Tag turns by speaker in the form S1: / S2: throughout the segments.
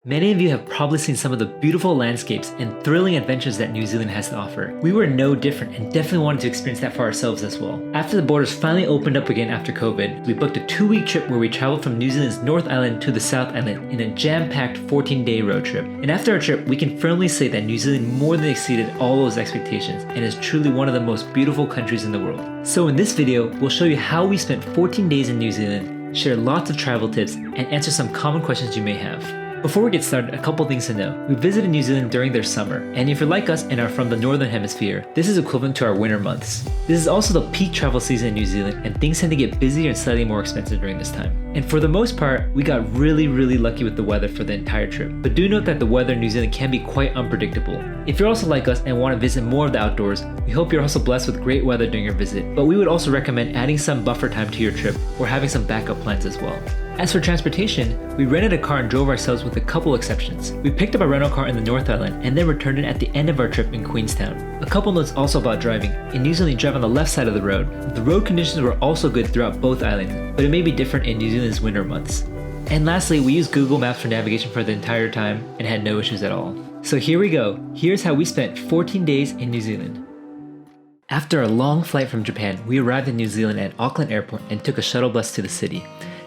S1: Many of you have probably seen some of the beautiful landscapes and thrilling adventures that New Zealand has to offer. We were no different and definitely wanted to experience that for ourselves as well. After the borders finally opened up again after COVID, we booked a 2-week trip where we traveled from New Zealand's North Island to the South Island in a jam-packed 14-day road trip. And after our trip, we can firmly say that New Zealand more than exceeded all those expectations and is truly one of the most beautiful countries in the world. So in this video, we'll show you how we spent 14 days in New Zealand, share lots of travel tips, and answer some common questions you may have. Before we get started, a couple things to know. We visited New Zealand during their summer, and if you're like us and are from the Northern Hemisphere, this is equivalent to our winter months. This is also the peak travel season in New Zealand, and things tend to get busier and slightly more expensive during this time. And for the most part, we got really lucky with the weather for the entire trip. But do note that the weather in New Zealand can be quite unpredictable. If you're also like us and want to visit more of the outdoors, we hope you're also blessed with great weather during your visit, but we would also recommend adding some buffer time to your trip or having some backup plans as well. As for transportation, we rented a car and drove ourselves with a couple exceptions. We picked up a rental car in the North Island and then returned it at the end of our trip in Queenstown. A couple notes also about driving. In New Zealand, you drive on the left side of the road. The road conditions were also good throughout both islands, but it may be different in New Zealand's winter months. And lastly, we used Google Maps for navigation for the entire time and had no issues at all. So here we go. Here's how we spent 14 days in New Zealand. After a long flight from Japan, we arrived in New Zealand at Auckland Airport and took a shuttle bus to the city.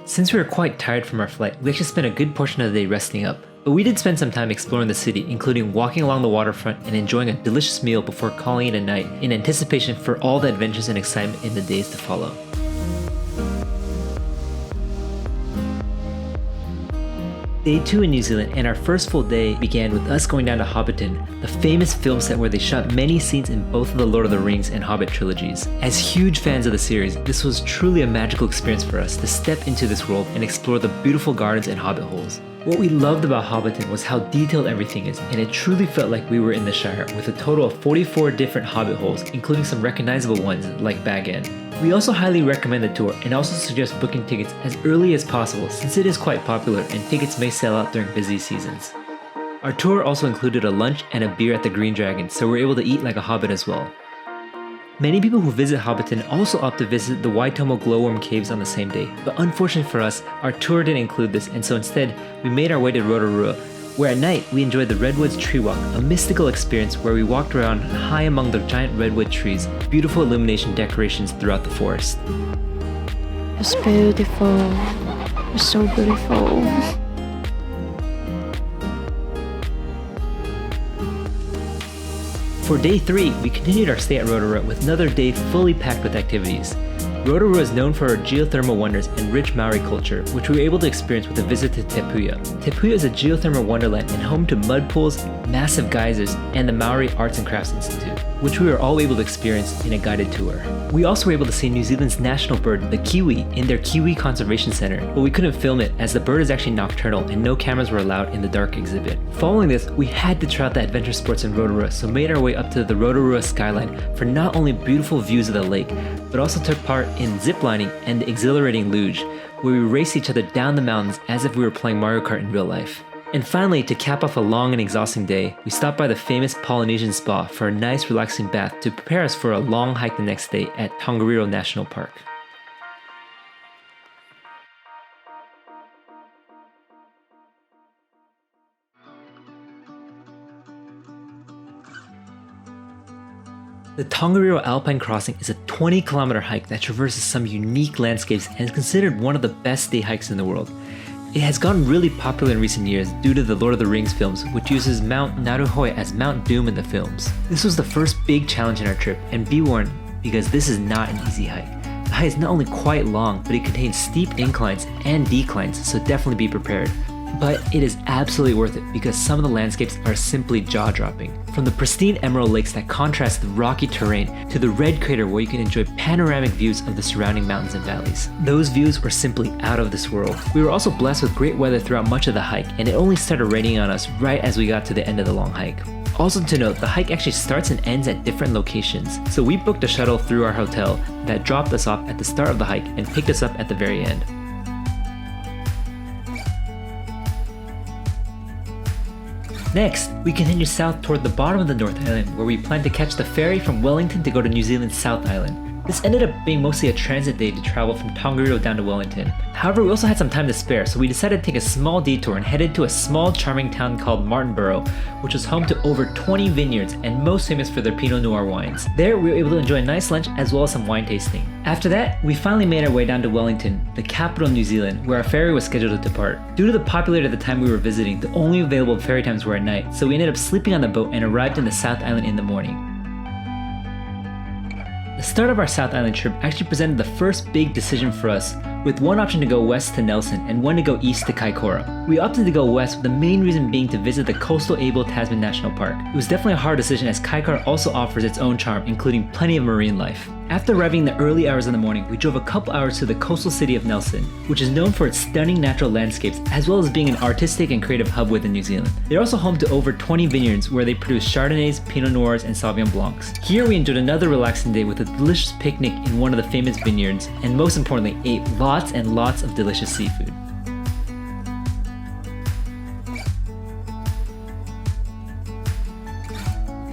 S1: Since we were quite tired from our flight, we actually spent a good portion of the day resting up. But we did spend some time exploring the city, including walking along the waterfront and enjoying a delicious meal before calling it a night in anticipation for all the adventures and excitement in the days to follow. Day 2 in New Zealand and our first full day began with us going down to Hobbiton, the famous film set where they shot many scenes in both of the Lord of the Rings and Hobbit trilogies. As huge fans of the series, this was truly a magical experience for us to step into this world and explore the beautiful gardens and hobbit holes. What we loved about Hobbiton was how detailed everything is, and it truly felt like we were in the Shire with a total of 44 different hobbit holes, including some recognizable ones like Bag End. We also highly recommend the tour and also suggest booking tickets as early as possible since it is quite popular and tickets may sell out during busy seasons. Our tour also included a lunch and a beer at the Green Dragon, so we're able to eat like a hobbit as well. Many people who visit Hobbiton also opt to visit the Waitomo glowworm caves on the same day, but unfortunately for us, our tour didn't include this, and so instead, we made our way to Rotorua, where at night we enjoyed the Redwoods Tree Walk, a mystical experience where we walked around high among the giant redwood trees, beautiful illumination decorations throughout the forest.
S2: It's beautiful. It's so beautiful.
S1: For day 3, we continued our stay at Rotorua with another day fully packed with activities. Rotorua is known for our geothermal wonders and rich Maori culture, which we were able to experience with a visit to Te Puia. Te Puia is a geothermal wonderland and home to mud pools, massive geysers, and the Maori Arts and Crafts Institute, which we were all able to experience in a guided tour. We also were able to see New Zealand's national bird, the kiwi, in their Kiwi Conservation Center, but we couldn't film it as the bird is actually nocturnal and no cameras were allowed in the dark exhibit. Following this, we had to try out the adventure sports in Rotorua, so made our way up to the Rotorua skyline for not only beautiful views of the lake, but also took part in ziplining and the exhilarating luge, where we raced each other down the mountains as if we were playing Mario Kart in real life. And finally, to cap off a long and exhausting day, we stopped by the famous Polynesian spa for a nice relaxing bath to prepare us for a long hike the next day at Tongariro National Park. The Tongariro Alpine Crossing is a 20-kilometer hike that traverses some unique landscapes and is considered one of the best day hikes in the world. It has gotten really popular in recent years due to the Lord of the Rings films, which uses Mount Naruhoe as Mount Doom in the films. This was the first big challenge in our trip, and be warned, because this is not an easy hike. The hike is not only quite long, but it contains steep inclines and declines, so definitely be prepared. But it is absolutely worth it because some of the landscapes are simply jaw-dropping. From the pristine emerald lakes that contrast the rocky terrain to the red crater where you can enjoy panoramic views of the surrounding mountains and valleys. Those views were simply out of this world. We were also blessed with great weather throughout much of the hike, and it only started raining on us right as we got to the end of the long hike. Also to note, the hike actually starts and ends at different locations, so we booked a shuttle through our hotel that dropped us off at the start of the hike and picked us up at the very end. Next, we continue south toward the bottom of the North Island, where we plan to catch the ferry from Wellington to go to New Zealand's South Island. This ended up being mostly a transit day to travel from Tongariro down to Wellington. However, we also had some time to spare, so we decided to take a small detour and headed to a small charming town called Martinborough, which was home to over 20 vineyards and most famous for their Pinot Noir wines. There, we were able to enjoy a nice lunch as well as some wine tasting. After that, we finally made our way down to Wellington, the capital of New Zealand, where our ferry was scheduled to depart. Due to the popularity at the time we were visiting, the only available ferry times were at night, so we ended up sleeping on the boat and arrived in the South Island in the morning. The start of our South Island trip actually presented the first big decision for us, with one option to go west to Nelson and one to go east to Kaikoura. We opted to go west, with the main reason being to visit the coastal Abel Tasman National Park. It was definitely a hard decision as Kaikoura also offers its own charm, including plenty of marine life. After arriving in the early hours of the morning, we drove a couple hours to the coastal city of Nelson, which is known for its stunning natural landscapes as well as being an artistic and creative hub within New Zealand. They're also home to over 20 vineyards where they produce Chardonnays, Pinot Noirs, and Sauvignon Blancs. Here we enjoyed another relaxing day with a delicious picnic in one of the famous vineyards, and most importantly, ate lots and lots of delicious seafood.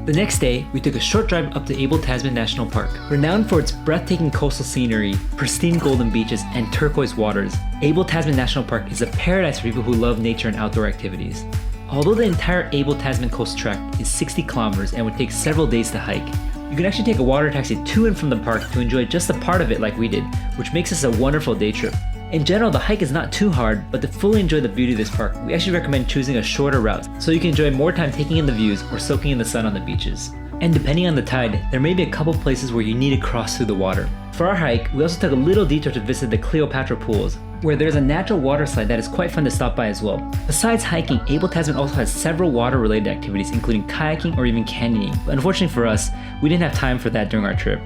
S1: The next day, we took a short drive up to Abel Tasman National Park. Renowned for its breathtaking coastal scenery, pristine golden beaches, and turquoise waters, Abel Tasman National Park is a paradise for people who love nature and outdoor activities. Although the entire Abel Tasman coast tract is 60 kilometers and would take several days to hike, you can actually take a water taxi to and from the park to enjoy just a part of it like we did, which makes this a wonderful day trip. In general, the hike is not too hard, but to fully enjoy the beauty of this park, we actually recommend choosing a shorter route so you can enjoy more time taking in the views or soaking in the sun on the beaches. And depending on the tide, there may be a couple places where you need to cross through the water. For our hike, we also took a little detour to visit the Cleopatra pools, where there's a natural water slide that is quite fun to stop by as well. Besides hiking, Abel Tasman also has several water-related activities including kayaking or even canyoning, but unfortunately for us, we didn't have time for that during our trip.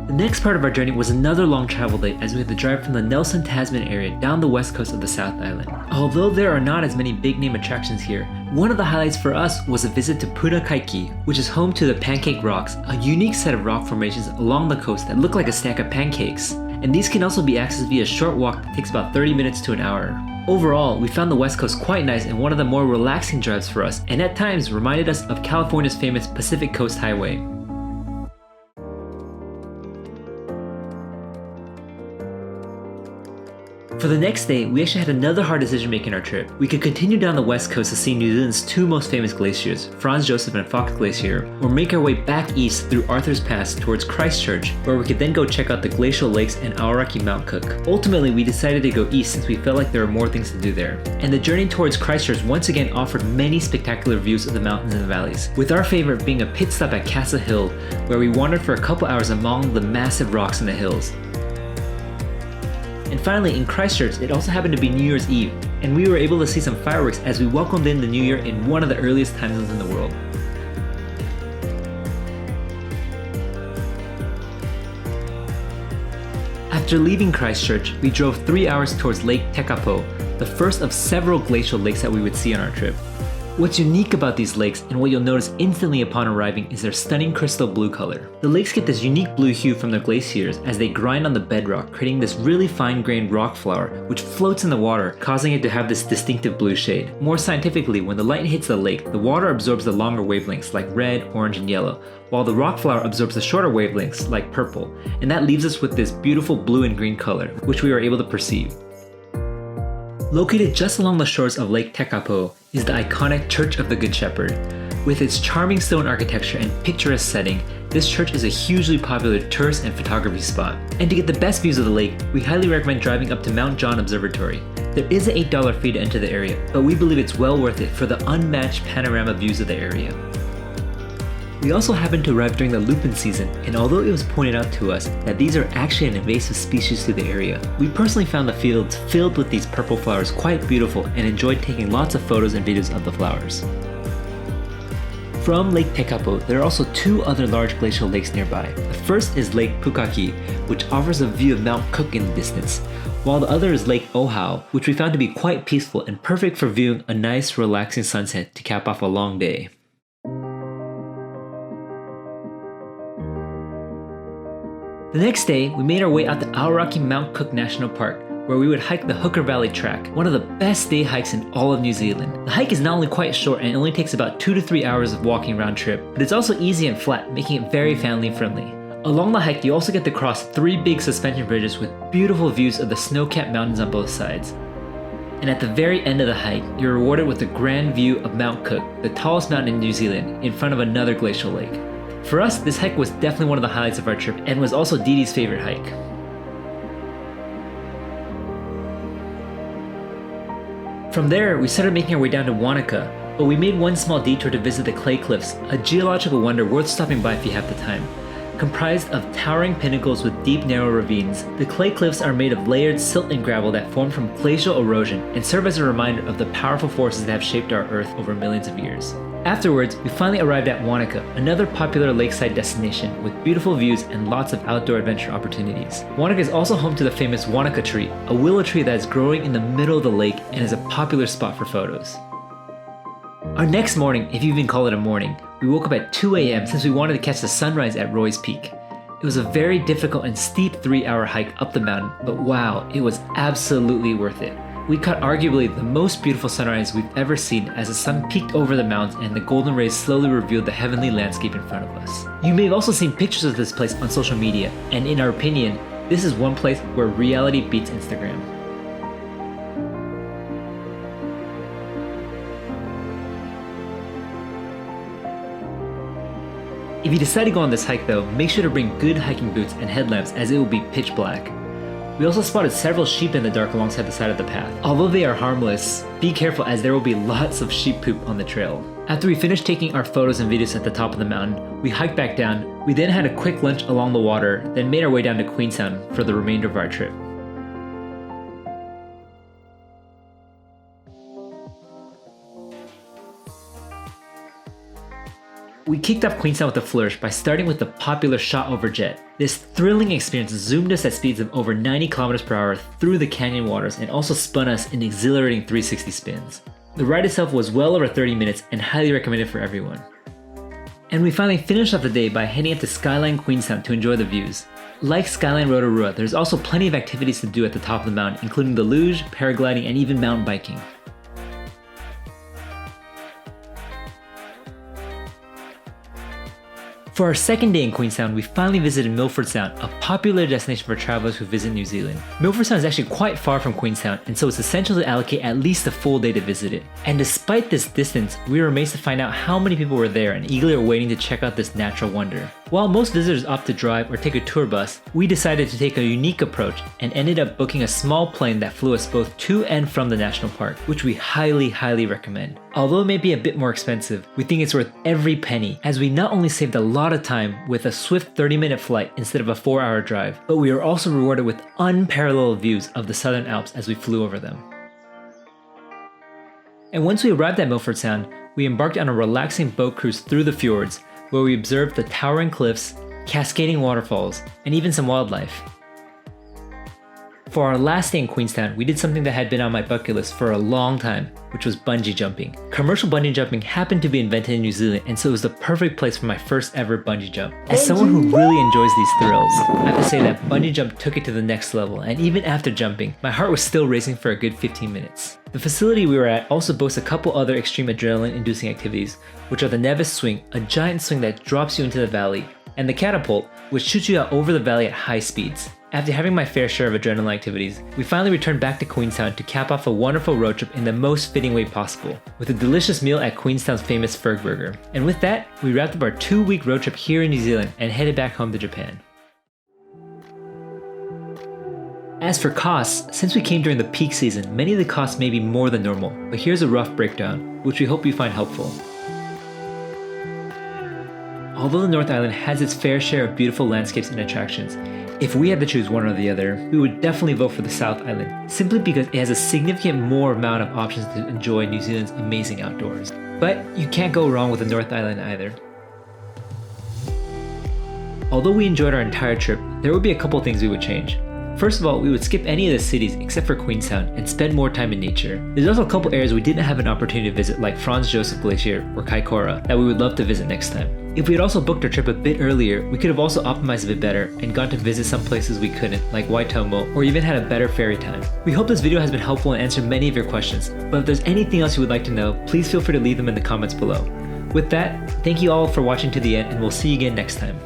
S1: The next part of our journey was another long travel day as we had to drive from the Nelson Tasman area down the west coast of the South Island. Although there are not as many big name attractions here, one of the highlights for us was a visit to Pukaki, which is home to the Pancake Rocks, a unique set of rock formations along the coast that look like a stack of pancakes. And these can also be accessed via a short walk that takes about 30 minutes to an hour. Overall, we found the West Coast quite nice and one of the more relaxing drives for us, and at times reminded us of California's famous Pacific Coast Highway. For the next day, we actually had another hard decision making our trip. We could continue down the west coast to see New Zealand's two most famous glaciers, Franz Josef and Fox Glacier, or make our way back east through Arthur's Pass towards Christchurch, where we could then go check out the glacial lakes and Aoraki Mount Cook. Ultimately, we decided to go east since we felt like there were more things to do there. And the journey towards Christchurch once again offered many spectacular views of the mountains and the valleys, with our favorite being a pit stop at Castle Hill, where we wandered for a couple hours among the massive rocks in the hills. And finally, in Christchurch, it also happened to be New Year's Eve, and we were able to see some fireworks as we welcomed in the New Year in one of the earliest time zones in the world. After leaving Christchurch, we drove 3 hours towards Lake Tekapo, the first of several glacial lakes that we would see on our trip. What's unique about these lakes, and what you'll notice instantly upon arriving, is their stunning crystal blue color. The lakes get this unique blue hue from the glaciers as they grind on the bedrock, creating this really fine-grained rock flour, which floats in the water, causing it to have this distinctive blue shade. More scientifically, when the light hits the lake, the water absorbs the longer wavelengths like red, orange, and yellow, while the rock flour absorbs the shorter wavelengths like purple, and that leaves us with this beautiful blue and green color, which we were able to perceive. Located just along the shores of Lake Tekapo is the iconic Church of the Good Shepherd. With its charming stone architecture and picturesque setting, this church is a hugely popular tourist and photography spot. And to get the best views of the lake, we highly recommend driving up to Mount John Observatory. There is an $8 fee to enter the area, but we believe it's well worth it for the unmatched panorama views of the area. We also happened to arrive during the lupin season, and although it was pointed out to us that these are actually an invasive species to the area, we personally found the fields filled with these purple flowers quite beautiful and enjoyed taking lots of photos and videos of the flowers. From Lake Tekapo, there are also two other large glacial lakes nearby. The first is Lake Pukaki, which offers a view of Mount Cook in the distance, while the other is Lake Ohau, which we found to be quite peaceful and perfect for viewing a nice relaxing sunset to cap off a long day. The next day, we made our way out to Aoraki Mount Cook National Park, where we would hike the Hooker Valley Track, one of the best day hikes in all of New Zealand. The hike is not only quite short and it only takes about 2 to 3 hours of walking round trip, but it's also easy and flat, making it very family friendly. Along the hike, you also get to cross 3 big suspension bridges with beautiful views of the snow-capped mountains on both sides. And at the very end of the hike, you're rewarded with a grand view of Mount Cook, the tallest mountain in New Zealand, in front of another glacial lake. For us, this hike was definitely one of the highlights of our trip and was also Dee Dee's favorite hike. From there, we started making our way down to Wanaka, but we made one small detour to visit the Clay Cliffs, a geological wonder worth stopping by if you have the time. Comprised of towering pinnacles with deep, narrow ravines, the Clay Cliffs are made of layered silt and gravel that formed from glacial erosion and serve as a reminder of the powerful forces that have shaped our Earth over millions of years. Afterwards, we finally arrived at Wanaka, another popular lakeside destination with beautiful views and lots of outdoor adventure opportunities. Wanaka is also home to the famous Wanaka tree, a willow tree that is growing in the middle of the lake and is a popular spot for photos. Our next morning, if you even call it a morning, we woke up at 2 a.m. since we wanted to catch the sunrise at Roy's Peak. It was a very difficult and steep 3-hour hike up the mountain, but wow, it was absolutely worth it. We caught arguably the most beautiful sunrise we've ever seen as the sun peeked over the mountains and the golden rays slowly revealed the heavenly landscape in front of us. You may have also seen pictures of this place on social media, and in our opinion, this is one place where reality beats Instagram. If you decide to go on this hike though, make sure to bring good hiking boots and headlamps as it will be pitch black. We also spotted several sheep in the dark alongside the side of the path. Although they are harmless, be careful as there will be lots of sheep poop on the trail. After we finished taking our photos and videos at the top of the mountain, we hiked back down. We then had a quick lunch along the water, then made our way down to Queenstown for the remainder of our trip. We kicked off Queenstown with a flourish by starting with the popular shot over jet. This thrilling experience zoomed us at speeds of over 90 km per hour through the canyon waters and also spun us in exhilarating 360 spins. The ride itself was well over 30 minutes and highly recommended for everyone. And we finally finished off the day by heading up to Skyline Queenstown to enjoy the views. Like Skyline Rotorua, there's also plenty of activities to do at the top of the mountain, including the luge, paragliding, and even mountain biking. For our second day in Queenstown, we finally visited Milford Sound, a popular destination for travelers who visit New Zealand. Milford Sound is actually quite far from Queenstown, and so it's essential to allocate at least a full day to visit it. And despite this distance, we were amazed to find out how many people were there and eagerly waiting to check out this natural wonder. While most visitors opt to drive or take a tour bus, we decided to take a unique approach and ended up booking a small plane that flew us both to and from the national park, which we highly recommend. Although it may be a bit more expensive, we think it's worth every penny, as we not only saved a lot of time with a swift 30-minute flight instead of a 4-hour drive, but we were also rewarded with unparalleled views of the Southern Alps as we flew over them. And once we arrived at Milford Sound, we embarked on a relaxing boat cruise through the fjords, where we observed the towering cliffs, cascading waterfalls, and even some wildlife. For our last day in Queenstown, we did something that had been on my bucket list for a long time, which was bungee jumping. Commercial bungee jumping happened to be invented in New Zealand, and so it was the perfect place for my first ever bungee jump. As someone who really enjoys these thrills, I have to say that bungee jump took it to the next level, and even after jumping, my heart was still racing for a good 15 minutes. The facility we were at also boasts a couple other extreme adrenaline-inducing activities, which are the Nevis Swing, a giant swing that drops you into the valley, and the Catapult, which shoots you out over the valley at high speeds. After having my fair share of adrenaline activities, we finally returned back to Queenstown to cap off a wonderful road trip in the most fitting way possible, with a delicious meal at Queenstown's famous Ferg Burger. And with that, we wrapped up our 2-week road trip here in New Zealand and headed back home to Japan. As for costs, since we came during the peak season, many of the costs may be more than normal, but here's a rough breakdown, which we hope you find helpful. Although the North Island has its fair share of beautiful landscapes and attractions, if we had to choose one or the other, we would definitely vote for the South Island, simply because it has a significant more amount of options to enjoy New Zealand's amazing outdoors. But you can't go wrong with the North Island either. Although we enjoyed our entire trip, there would be a couple things we would change. First of all, we would skip any of the cities except for Queenstown and spend more time in nature. There's also a couple areas we didn't have an opportunity to visit, like Franz Josef Glacier or Kaikoura, that we would love to visit next time. If we had also booked our trip a bit earlier, we could have also optimized a bit better and gone to visit some places we couldn't, like Waitomo, or even had a better ferry time. We hope this video has been helpful and answered many of your questions, but if there's anything else you would like to know, please feel free to leave them in the comments below. With that, thank you all for watching to the end, and we'll see you again next time.